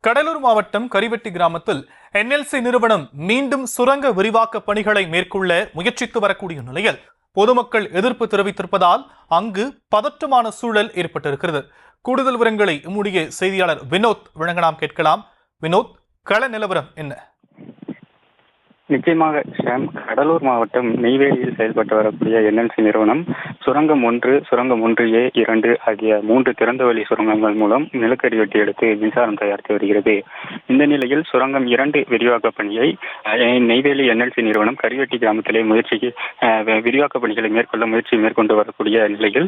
கடலூர் மாவட்டம் கரிவெட்டி கிராமத்தில் NLC நிறுவனம் மீண்டும் சுரங்க விரிவாக்க பணிகளை மேற்கொள்ள முயற்சித்து வரக்கூடிய நிலையில் பொதுமக்கள் எதிர்ப்பு தெரிவித்திருப்பதால் அங்கு பதற்றமான சூழல் ஏற்பட்டிருக்கிறது. கூடுதல் விவரங்களை நம்முடைய செய்தியாளர் வினோத் வழங்க நாம் கேட்கலாம். வினோத், கள நிலவரம் என்ன? நிச்சயமாக ஷாம், கடலூர் மாவட்டம் நெய்வேலியில் செயல்பட்டு வரக்கூடிய NLC நிறுவனம் சுரங்கம் 1, சுரங்கம் 1A, 2 ஆகிய 3 திறந்தவெளி சுரங்கங்கள் மூலம் நிலக்கரி வெட்டி எடுத்து மின்சாரம் தயாரித்து வருகிறது. இந்த நிலையில் சுரங்கம் 2 விரிவாக்க பணியை நெய்வேலி NLC நிறுவனம் கரிவெட்டி கிராமத்திலே விரிவாக்க பணிகளை மேற்கொள்ள முயற்சி மேற்கொண்டு வரக்கூடிய நிலையில்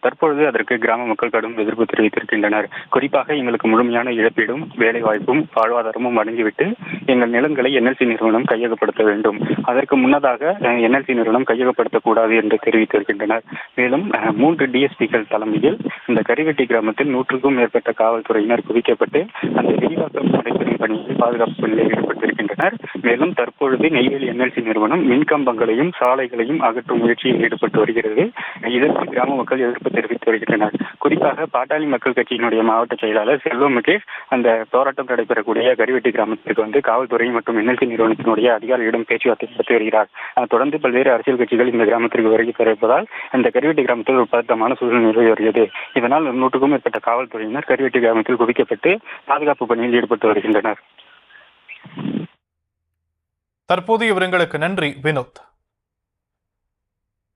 தற்பொழுது அதற்கு கிராம மக்கள் கடும் எதிர்ப்பு தெரிவித்திருக்கின்றனர். குறிப்பாக எங்களுக்கு முழுமையான இழப்பீடும் வேலைவாய்ப்பும் வாழ்வாதாரமும் வழங்கிவிட்டு எங்கள் நிலங்களை NLC நிறுவனம் கையகப்படுத்த வேண்டும். அதற்கு முன்னதாக NLC நிறுவனம் கையகப்படுத்தக்கூடாது என்று தெரிவித்திருக்கின்றனர். மேலும் 3 DSPக்கள் தலைமையில் இந்த கரிவெட்டி கிராமத்தில் 100க்கும் மேற்பட்ட காவல்துறையினர் குவிக்கப்பட்டு அந்த விரிவாக்கம் நடைபெறும் பணியில் பாதுகாப்பு பணியில் ஈடுபட்டிருக்கின்றனர். மேலும் தற்பொழுது நெய்வேலி NLC நிறுவனம் மின்கம்பங்களையும் சாலைகளையும் அகற்றும் முயற்சியில் ஈடுபட்டு வருகிறது. இதற்கு கிராம மக்கள் எதிர்ப்பு தெரிவித்து வருகின்றனர். குறிப்பாக பாட்டாளி மக்கள் கட்சியினுடைய மாவட்ட செயலாளர் செல்வம் முகேஷ் அந்த போராட்டம் நடைபெறக்கூடிய கரிவெட்டி கிராமத்திற்கு வந்து காவல்துறை மற்றும் NLC நிறுவனத்தினுடைய அதிகாரிகளிடம் பேச்சுவார்த்தை நடத்தி வருகிறார். தொடர்ந்து பல்வேறு அரசியல் கட்சிகள் இந்த கிராமத்திற்கு வருகை தருவதால் இந்த கரிவெட்டி கிராமத்தில் ஒரு பதட்டமான சூழ்நிலை நிலவி வருகிறது. இதனால் 100க்கும் மேற்பட்ட காவல்துறையினர் கரிவெட்டி கிராமத்தில் குவிக்கப்பட்டு பாதுகாப்பு பணியில் ஈடுபட்டு வருகின்றனர். தற்போதைய விவரங்களுக்கு நன்றி வினோத்.